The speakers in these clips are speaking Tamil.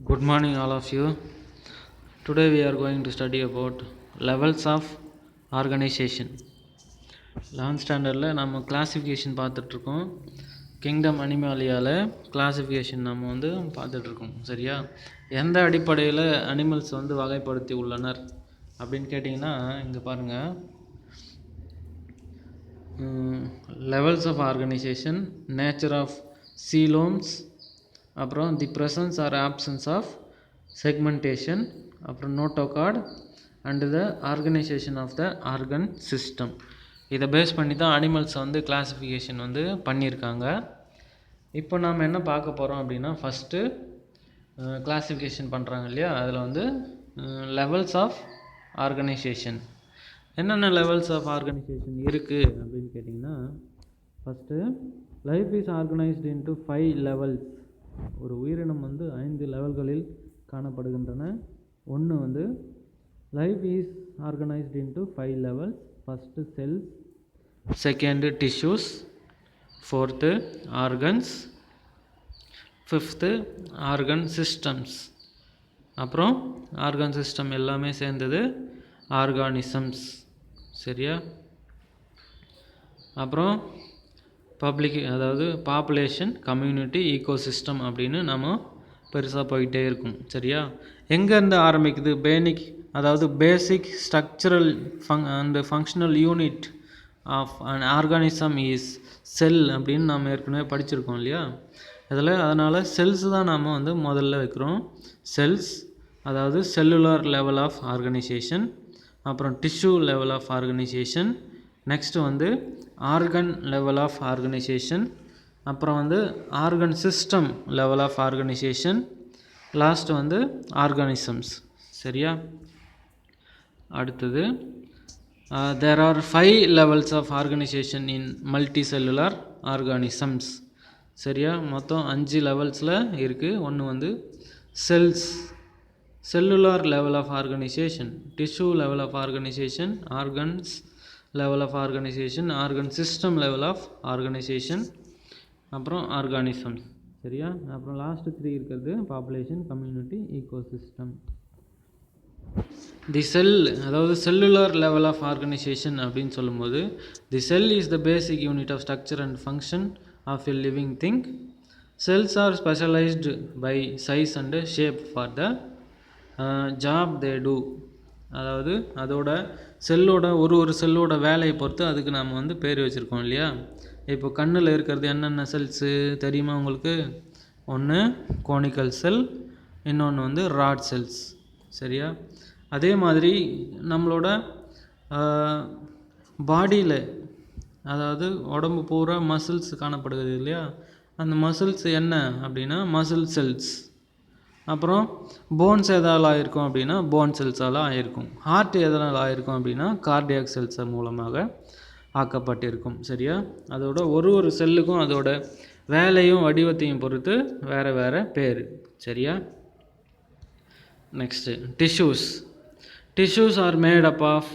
Good morning, all of you. Today we are going to study about levels of organization. 11th ஸ்டாண்டர்டில் நம்ம கிளாசிஃபிகேஷன் பார்த்துட்ருக்கோம். கிங்டம் அனிமாலியாவில் கிளாசிஃபிகேஷன் நம்ம பார்த்துட்ருக்கோம். சரியா? எந்த அடிப்படையில் அனிமல்ஸ் வகைப்படுத்தி உள்ளனர் அப்படின்னு கேட்டிங்கன்னா இங்கே பாருங்கள். Levels of organisation, nature of coeloms, அப்புறம் the presence or absence of segmentation, அப்புறம் notochord and the organisation of the organ system. இதை பேஸ் பண்ணி தான் அனிமல்ஸ் கிளாசிஃபிகேஷன் பண்ணியிருக்காங்க. இப்போ நாம் என்ன பார்க்க போகிறோம் அப்படின்னா, ஃபஸ்ட்டு கிளாசிஃபிகேஷன் பண்ணுறாங்க இல்லையா, அதில் லெவல்ஸ் ஆஃப் ஆர்கனைசேஷன். என்னென்ன லெவல்ஸ் ஆஃப் ஆர்கனைசேஷன் இருக்குது அப்படின்னு கேட்டிங்கன்னா, first life is organised into 5 levels. ஒரு உயிரினம் 5 லெவல்களில் காணப்படுகின்றன. ஒன்று life is organised into 5 levels. First cells, second tissues, fourth organs, fifth organ systems, அப்புறம் ஆர்கன் சிஸ்டம் எல்லாமே சேர்ந்தது ஆர்கானிசம்ஸ். சரியா? அப்புறம் பப்ளிக், அதாவது பாப்புலேஷன், கம்யூனிட்டி, ஈகோசிஸ்டம் அப்படின்னு நம்ம பெருசாக போயிட்டே இருக்கும். சரியா? எங்கேருந்து ஆரம்பிக்குது? Basic structural and functional unit of an organism is cell அப்படின்னு நம்ம ஏற்கனவே படிச்சிருக்கோம் இல்லையா. அதனால் செல்ஸ் தான் நாம் முதல்ல வைக்கிறோம். செல்ஸ், அதாவது செல்லுலார் லெவல் ஆஃப் ஆர்கனைசேஷன், அப்புறம் tissue level of organisation, next organ level of organisation, அப்புறம் organ system level of organisation, last organisms. சரியா? அடுத்தது there are 5 levels of organisation in multicellular organisms. சரியா? மொத்தம் 5 லெவல்ஸில் இருக்குது. ஒன்று cells, cellular level of organisation, tissue level of organisation, organs level of organisation, organ system level of organisation, அப்புறம் ஆர்கானிசம்ஸ். சரியா? அப்புறம் லாஸ்ட்டு 3 இருக்கிறது population, community, ecosystem. The cell, அதாவது செல்லுலார் லெவல் ஆஃப் ஆர்கனைசேஷன் அப்படின்னு சொல்லும்போது, the cell is the basic unit of structure and function of a living thing. Cells are specialised by size and shape for the job they do. அதாவது அதோட செல்லோட ஒரு செல்லோட வேலையை பொறுத்து அதுக்கு நாம் பேர் வச்சுருக்கோம் இல்லையா. இப்போ கண்ணில் இருக்கிறது என்னென்ன செல்ஸு தெரியுமா உங்களுக்கு? ஒன்று கோனிக்கல் செல், இன்னொன்று ராட் செல்ஸ். சரியா? அதே மாதிரி நம்மளோட பாடியில், அதாவது உடம்பு பூரா மசில்ஸ் காணப்படுகிறது இல்லையா. அந்த மசில்ஸ் என்ன அப்படின்னா மசில் செல்ஸ். அப்புறம் போன்ஸ் எதால் ஆகிருக்கும் அப்படின்னா போன் செல்ஸால் ஆகிருக்கும். ஹார்ட் எதனால் ஆகிருக்கும் அப்படின்னா கார்டியாக் செல்ஸ் மூலமாக ஆக்கப்பட்டிருக்கும். சரியா? அதோட ஒரு செல்லுக்கும் அதோட வேலையும் வடிவத்தையும் பொறுத்து வேறு வேறு பேர். சரியா? Next tissues. Tissues are made up of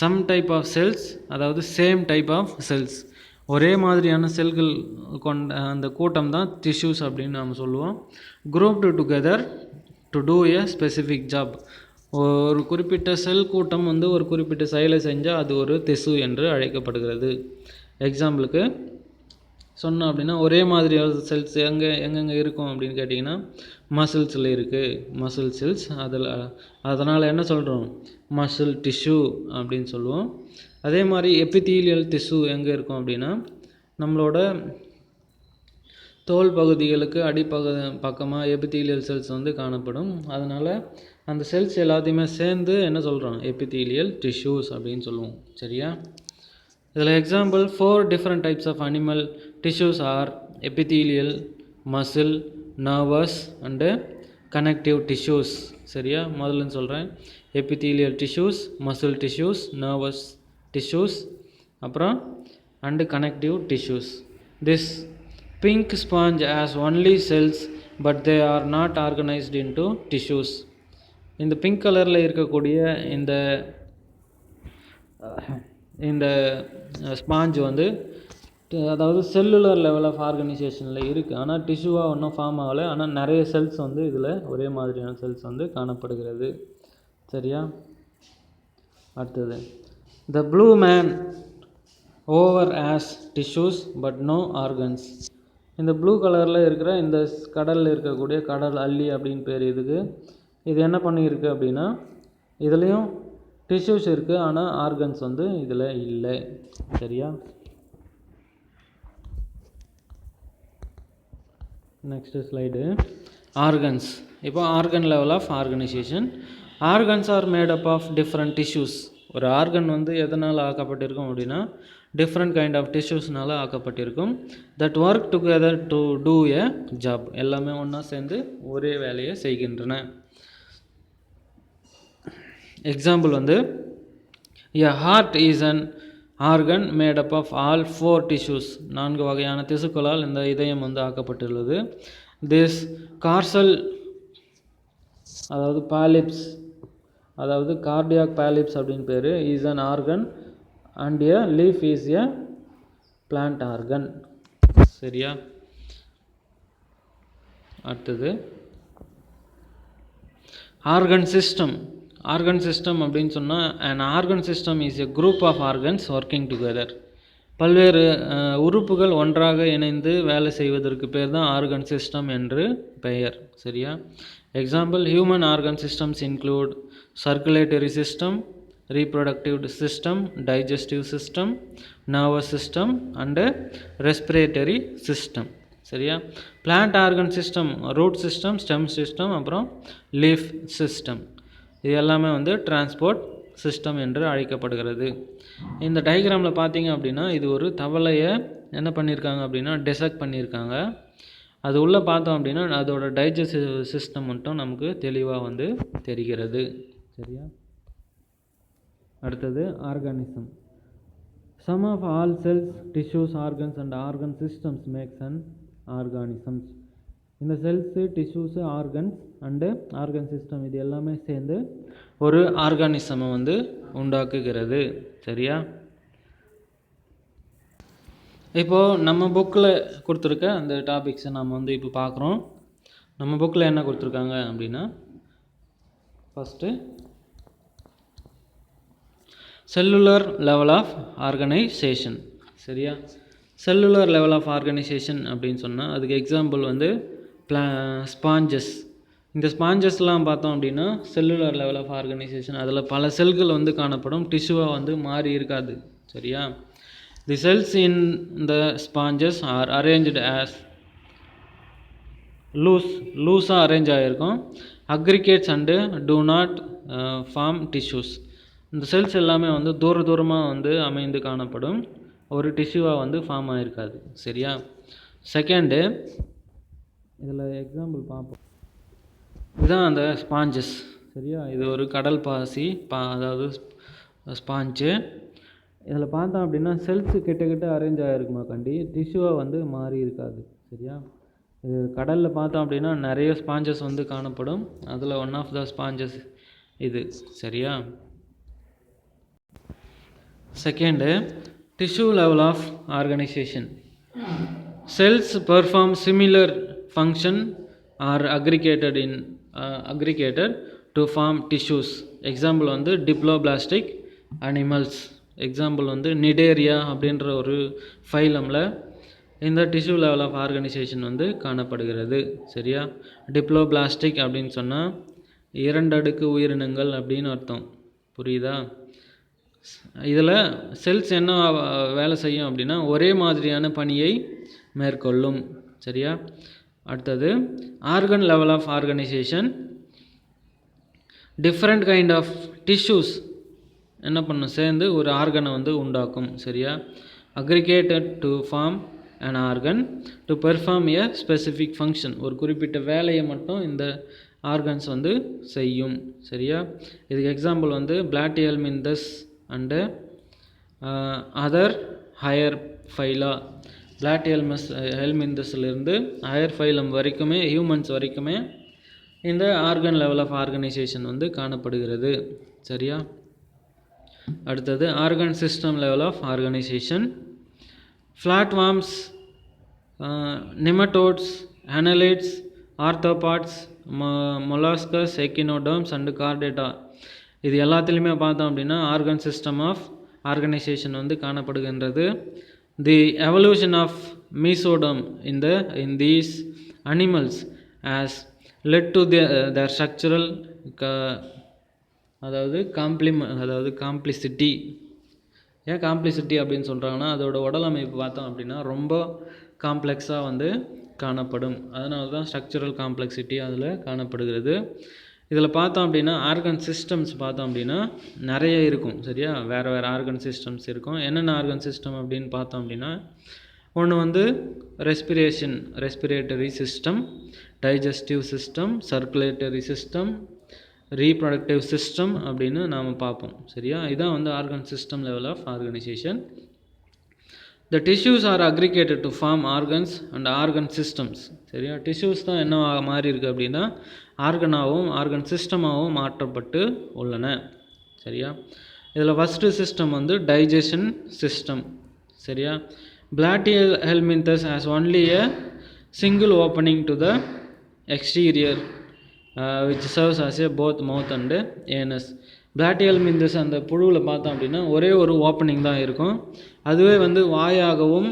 some type of cells, அதாவது சேம் டைப் ஆஃப் செல்ஸ். ஒரே மாதிரியான செல்கள் கொண்ட அந்த கூட்டம் தான் டிஷ்யூஸ் அப்படின்னு நாம் சொல்லுவோம். Grouped together to do a specific job. ஒரு குறிப்பிட்ட செல் கூட்டம் ஒரு குறிப்பிட்ட செயலை செஞ்சால் அது ஒரு திசு என்று அழைக்கப்படுகிறது. எக்ஸாம்பிளுக்கு சொன்னோம் அப்படின்னா, ஒரே மாதிரியான செல்ஸ் எங்கெங்கே இருக்கும் அப்படின்னு கேட்டிங்கன்னா மசில்ஸில் இருக்குது, மசில் செல்ஸ். அதனால் என்ன சொல்கிறோம்? மசில் டிஷ்யூ அப்படின்னு சொல்லுவோம். அதே மாதிரி எபிதீலியல் டிஷ்யூ எங்கே இருக்கும் அப்படின்னா நம்மளோட தோல் பகுதிகளுக்கு பக்கமாக எபிதீலியல் செல்ஸ் காணப்படும். அதனால் அந்த செல்ஸ் எல்லாத்தையுமே சேர்ந்து என்ன சொல்கிறோம்? எபிதீலியல் டிஷ்யூஸ் அப்படின்னு சொல்லுவோம். சரியா? இதில் example 4 different types of animal tissues are epithelial, muscle, nervous and connective tissues. சரியா? முதல்ல சொல்கிறேன். Epithelial tissues, muscle tissues, nervous tissues, அப்புறம் and connective tissues. This pink sponge has only cells but they are not organized into tissues. இந்த பிங்க் கலரில் இருக்கக்கூடிய இந்த ஸ்பாஞ்ச் அதாவது செல்லுலர் லெவல் ஆஃப் ஆர்கனைசேஷனில் இருக்குது. ஆனால் டிஷ்யூவாக ஒன்றும் ஃபார்ம் ஆகலை. ஆனால் நிறைய செல்ஸ் வந்து இதில் ஒரே மாதிரியான செல்ஸ் வந்து காணப்படுகிறது. சரியா? அடுத்தது, the blue man over as tissues but no organs. இந்த ப்ளூ கலரில் இருக்கிற இந்த கடலில் இருக்கக்கூடிய கடல் அல்லி அப்படின்னு பேர் இதுக்கு. இது என்ன பண்ணியிருக்கு அப்படின்னா, இதுலேயும் டிஷ்யூஸ் இருக்குது, ஆனால் ஆர்கன்ஸ் வந்து இதில் இல்லை. சரியா? Next slide, organs. இப்போ organ level of organisation. Organs are made up of different tissues. ஒரு ஆர்கன் வந்து எதனால் ஆக்கப்பட்டிருக்கும் அப்படின்னா, டிஃப்ரெண்ட் கைண்ட் ஆஃப் டிஷ்யூஸ்னால ஆக்கப்பட்டிருக்கும். That work together to do a job. எல்லாமே ஒன்றா சேர்ந்து ஒரே வேலையை செய்கின்றன. எக்ஸாம்பிள் வந்து, a heart is an organ made up of all 4 tissues. 4 வகையான திசுக்களால் இந்த இதயம் வந்து ஆக்கப்பட்டுள்ளது. திஸ் கார்சல், அதாவது பாலிப்ஸ், அதாவது கார்டியாக் பாலிப்ஸ் அப்படின்னு பேர், is an organ and a leaf is a plant organ. சரியா? அடுத்தது, ஆர்கன் சிஸ்டம். ஆர்கன் சிஸ்டம் அப்படின்னு சொன்னால், an organ system is a group of organs working together. பல்வேறு உறுப்புகள் ஒன்றாக இணைந்து வேலை செய்வதற்கு பேர் தான் ஆர்கன் சிஸ்டம் என்று பெயர். சரியா? Example, human organ systems include circulatory system, reproductive system, digestive system, nervous system and respiratory system. சரியா? Plant organ system, root system, stem system, அப்புறம் லீஃப் சிஸ்டம். இது எல்லாமே வந்து டிரான்ஸ்போர்ட் சிஸ்டம் என்று அழைக்கப்படுகிறது. இந்த டயக்ராமில் பார்த்தீங்க அப்படின்னா, இது ஒரு தவளையை என்ன பண்ணியிருக்காங்க அப்படின்னா டிசெக்ட் பண்ணியிருக்காங்க. அது உள்ளே பார்த்தோம் அப்படின்னா அதோட டைஜஸ்டிவ் சிஸ்டம் மட்டும் நமக்கு தெளிவாக வந்து தெரிகிறது. சரியா? அடுத்தது, organism. Sum of all cells, tissues, organs and organ systems makes an organisms. இந்த cells, tissues, organs and organ system இது எல்லாமே சேர்ந்து ஒரு ஆர்கானிசமை வந்து உண்டாக்குகிறது. சரியா? இப்போது நம்ம புக்கில் கொடுத்துருக்க அந்த டாபிக்ஸை நம்ம வந்து இப்போ பார்க்குறோம். நம்ம புக்கில் என்ன கொடுத்துருக்காங்க அப்படின்னா, first cellular level of organisation. சரியா? செல்லுலர் லெவல் ஆஃப் ஆர்கனைசேஷன் அப்படின்னு சொன்னால் அதுக்கு எக்ஸாம்பிள் வந்து ஸ்பாஞ்சஸ். இந்த ஸ்பாஞ்சஸ்லாம் பார்த்தோம் அப்படின்னா செல்லுலர் லெவல் ஆஃப் ஆர்கனைசேஷன். அதில் பல செல்கள் வந்து காணப்படும், டிஷ்யூவாக வந்து மாறி இருக்காது. சரியா? The cells in the sponges are arranged as லூஸாக அரேஞ்ச் ஆகிருக்கும். Aggregates and do not form tissues. இந்த செல்ஸ் எல்லாமே வந்து தூரமாக வந்து அமைந்து காணப்படும், ஒரு டிஷ்யூவாக வந்து ஃபார்ம் ஆகிருக்காது. சரியா? செகண்டு, இதில் எக்ஸாம்பிள் பார்ப்போம். இதுதான் அந்த ஸ்பாஞ்சஸ். சரியா? இது ஒரு கடல் பாசி அதாவது ஸ்பாஞ்சு. இதில் பார்த்தோம் அப்படின்னா செல்ஸு கிட்ட அரேஞ்ச் ஆகிருக்குமா கண்டி, டிஷ்யூவாக வந்து மாறி இருக்காது. சரியா? இது கடலில் பார்த்தோம் அப்படின்னா நிறைய ஸ்பாஞ்சஸ் வந்து காணப்படும், அதில் ஒன் ஆஃப் த ஸ்பாஞ்சஸ் இது. சரியா? Second, tissue level of organisation. Cells perform similar function are aggregated to form tissues. Example வந்து டிப்ளோபிளாஸ்டிக் அனிமல்ஸ். எக்ஸாம்பிள் வந்து நிடேரியா அப்படின்ற ஒரு ஃபைலமில் இந்த டிஷ்யூ லெவல் ஆஃப் ஆர்கனைசேஷன் வந்து காணப்படுகிறது. சரியா? டிப்ளோபிளாஸ்டிக் அப்படின்னு சொன்னால் 2 அடுக்கு உயிரினங்கள் அப்படின்னு அர்த்தம். புரியுதா? இதில் செல்ஸ் என்ன வேலை செய்யும் அப்படின்னா ஒரே மாதிரியான பணியை மேற்கொள்ளும். சரியா? அடுத்தது, organ level of organisation. Different kind of tissues என்ன பண்ணும், சேர்ந்து ஒரு ஆர்கனை வந்து உண்டாக்கும். சரியா? Aggregated to form an organ to perform a specific function. ஒரு குறிப்பிட்ட வேலையை மட்டும் இந்த ஆர்கன்ஸ் வந்து செய்யும். சரியா? இதுக்கு எக்ஸாம்பிள் வந்து platyhelminthes and other higher phyla. பிளாட்டியல்மின்தஸ்லேருந்து ஹையர் ஃபைலம் வரைக்குமே, ஹியூமன்ஸ் வரைக்குமே இந்த ஆர்கன் லெவல் ஆஃப் ஆர்கனைசேஷன் வந்து காணப்படுகிறது. சரியா? அடுத்தது, organ system level of organisation. flatworms, nematodes, annelids, arthropods, molluscus, echinoderms and chordata. இது எல்லாத்துலேயுமே பார்த்தோம் அப்படின்னா ஆர்கன் சிஸ்டம் ஆஃப் ஆர்கனைசேஷன் வந்து காணப்படுகின்றது. The evolution of mesoderm in these animals has led to their structural complexity. ஏன் காம்ப்ளிசிட்டி அப்படின்னு சொல்கிறாங்கன்னா அதோட உடல் அமைப்பு பார்த்தோம் அப்படின்னா ரொம்ப காம்ப்ளெக்ஸாக வந்து காணப்படும். அதனால தான் ஸ்ட்ரக்சரல் காம்ப்ளெக்சிட்டி அதில் காணப்படுகிறது. இதில் பார்த்தோம் அப்படின்னா ஆர்கன் சிஸ்டம்ஸ் பார்த்தோம் அப்படின்னா நிறைய இருக்கும். சரியா, வேறு வேறு ஆர்கன் சிஸ்டம்ஸ் இருக்கும். என்னென்ன ஆர்கன் சிஸ்டம் அப்படின்னு பார்த்தோம் அப்படின்னா ஒன்று வந்து respiratory system, digestive system, circulatory system, reproductive system அப்படின்னு நாம் பார்ப்போம். சரியா, இதான் வந்து organ system level of organisation. The tissues are aggregated to form organs and organ systems. சரியா, டிஷ்யூஸ் தான் என்ன மாறி இருக்குது அப்படின்னா ஆர்கனாகவும் ஆர்கன் சிஸ்டமாகவும் மாற்றப்பட்டு உள்ளன. சரியா, இதில் ஃபஸ்ட்டு சிஸ்டம் வந்து டைஜஷன் சிஸ்டம். சரியா, Platyhelminthes has only a single opening to the exterior which serves as a both mouth and anus. Platyhelminthes அந்த புழுவில் பார்த்தோம் அப்படின்னா ஒரே ஒரு ஓப்பனிங் தான் இருக்கும். அதுவே வந்து வாயாகவும்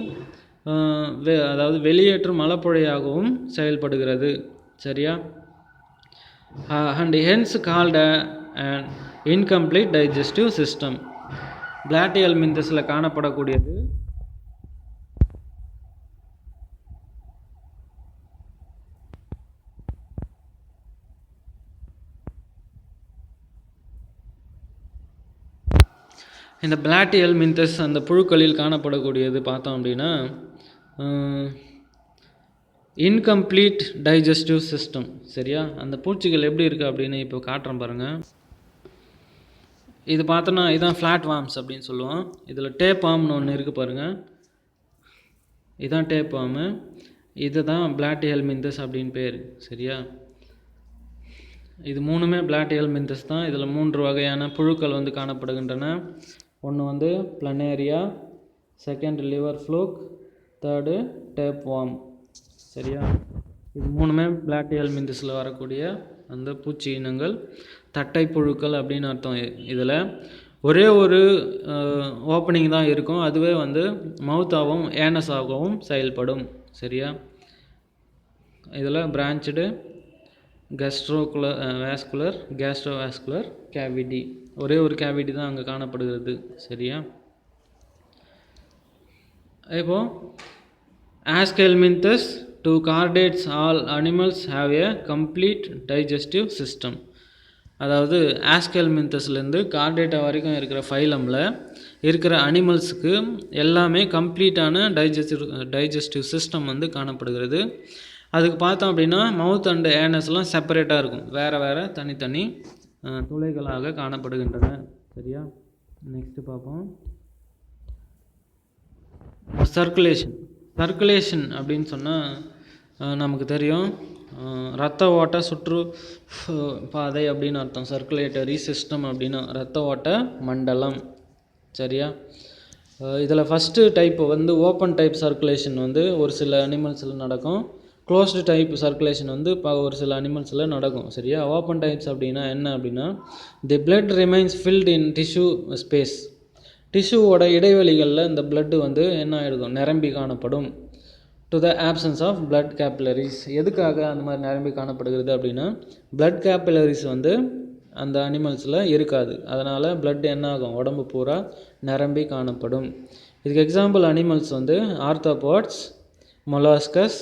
அதாவது வெளியேற்றும் மலப்புழையாகவும் செயல்படுகிறது. சரியா, and hence called an incomplete digestive system. Platyhelminthesல காணப்படக்கூடியது இந்த பிளாட்டிஹெல்மின்தஸ் அந்த புழுக்களில் காணப்படக்கூடியது பார்த்தோம் அப்படின்னா இன்கம்ப்ளீட் டைஜஸ்டிவ் சிஸ்டம். சரியா, அந்த பூச்சிகள் எப்படி இருக்குது அப்படின்னு இப்போ காட்டுறேன் பாருங்கள். இது பார்த்தோன்னா இதுதான் ஃப்ளாட் வார்ம்ஸ் அப்படின்னு சொல்லுவோம். இதில் டேப் வார்ம்னு ஒன்று இருக்குது பாருங்கள், இதுதான் டேப் வார்மு, இது தான் பிளாட்டிஹெல்மின்தஸ் அப்படின்னு பேர். சரியா, இது மூணுமே பிளாட்டிஹெல்மின்தஸ் தான். இதில் 3 வகையான புழுக்கள் வந்து காணப்படுகின்றன. ஒன்று வந்து planaria, second liver fluke, third tapeworm. சரியா, இது மூணுமே பிளாட்டிஹெல்மின்தஸில் வரக்கூடிய அந்த பூச்சி இனங்கள், தட்டை புழுக்கள் அப்படின்னு அர்த்தம். இதில் ஒரே ஒரு ஓப்பனிங் தான் இருக்கும், அதுவே வந்து மவுத்தாகவும் ஏனஸாகவும் செயல்படும். சரியா, இதில் பிரான்ச்டு கேஸ்ட்ரோவாஸ்குலர் கேவிட்டி, ஒரே ஒரு கேவிட்டி தான் அங்கே காணப்படுகிறது. சரியா, இப்போது ஆஸ்கெல்மின்தஸ் to chordates all animals have a complete digestive system. அதாவது ஆஸ்கெல்மின்தஸ்லேருந்து கார்டேட்டா வரைக்கும் இருக்கிற ஃபைலமில் இருக்கிற அனிமல்ஸுக்கு எல்லாமே கம்ப்ளீட்டான டைஜஸ்டிவ் சிஸ்டம் வந்து காணப்படுகிறது. அதுக்கு பார்த்தோம் அப்படின்னா மவுத் அண்ட் ஏனஸ்லாம் செப்பரேட்டாக இருக்கும், வேறு வேறு தனித்தனி துளைகளாக காணப்படுகின்றன. சரியா, நெக்ஸ்ட்டு பார்ப்போம். சர்க்குலேஷன் அப்படின்னு சொன்னால் நமக்கு தெரியும், இரத்த ஓட்ட சுற்று பாதை அப்படின்னு அர்த்தம். சர்க்குலேட்டரி சிஸ்டம் அப்படின்னா இரத்த ஓட்ட மண்டலம். சரியா, இதில் ஃபஸ்ட்டு டைப் வந்து ஓப்பன் டைப் சர்க்குலேஷன் வந்து ஒரு சில அனிமல்ஸில் நடக்கும், க்ளோஸ்டு டைப் சர்க்குலேஷன் வந்து ஒரு சில அனிமல்ஸில் நடக்கும். சரியா, ஓப்பன் டைப்ஸ் அப்படின்னா என்ன அப்படின்னா the blood remains filled in tissue space. டிஷ்யூவோட இடைவெளிகளில் இந்த பிளட்டு வந்து என்ன ஆகிடும், நிரம்பி காணப்படும். To the absence of blood capillaries. எதுக்காக அந்த மாதிரி நிரம்பி காணப்படுகிறது அப்படின்னா பிளட் கேப்பிலரிஸ் வந்து அந்த அனிமல்ஸில் இருக்காது, அதனால் பிளட் என்ன ஆகும், உடம்பு பூரா நிரம்பி காணப்படும். இதுக்கு எக்ஸாம்பிள் அனிமல்ஸ் வந்து ஆர்த்தோபாட்ஸ், மொலாஸ்கஸ்,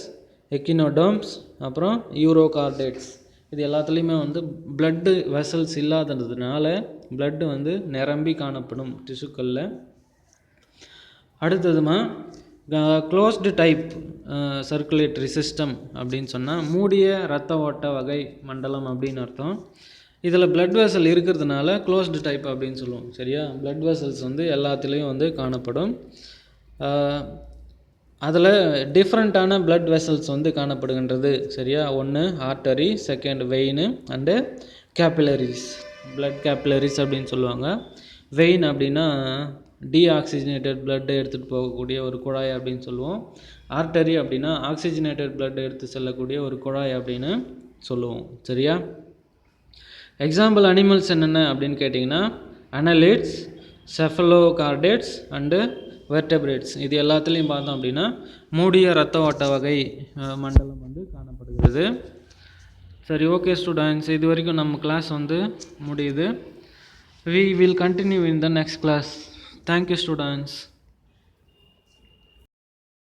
எக்கினோடர்ம்ஸ், அப்புறம் யூரோகார்டேட்ஸ். இது எல்லாத்துலேயுமே வந்து பிளட்டு வெசல்ஸ் இல்லாததுனால பிளட்டு வந்து நிரம்பி காணப்படும் டிஷ்யூக்களில். அடுத்ததுமா க்ளோஸ்டு டைப் சர்க்குலேட்டரி சிஸ்டம் அப்படின்னு சொன்னால் மூடிய இரத்த ஓட்ட வகை மண்டலம் அப்படின்னு அர்த்தம். இதில் பிளட் வெசல் இருக்கிறதுனால க்ளோஸ்டு டைப் அப்படின்னு சொல்லுவோம். சரியா, பிளட் வெசல்ஸ் வந்து எல்லாத்துலேயும் வந்து காணப்படும். அதில் டிஃப்ரெண்ட்டான பிளட் வெசல்ஸ் வந்து காணப்படுகின்றது. சரியா, ஒன்று artery, second vein and capillaries. Blood capillaries அப்படின்னு சொல்லுவாங்க. வெயின் அப்படின்னா டீஆக்சிஜனேட்டட் பிளட்டை எடுத்துகிட்டு போகக்கூடிய ஒரு குழாய் அப்படின்னு சொல்லுவோம். ஆர்டரி அப்படின்னா ஆக்சிஜனேட்டட் பிளட்டை எடுத்து செல்லக்கூடிய ஒரு குழாய் அப்படின்னு சொல்லுவோம். சரியா? எக்ஸாம்பிள் அனிமல்ஸ் என்னென்ன அப்படின்னு கேட்டிங்கன்னா அனலிட்ஸ், செஃபலோகார்டேட்ஸ் அண்டு வெர்டபிரேட்ஸ். இது எல்லாத்துலேயும் பார்த்தோம் அப்படின்னா மூடிய இரத்த ஓட்ட வகை மண்டலம் வந்து காணப்படுகிறது. சரி, ஓகே ஸ்டூடெண்ட்ஸ், இது வரைக்கும் நம்ம கிளாஸ் வந்து முடியுது. We will continue in the next class. Thank you, students.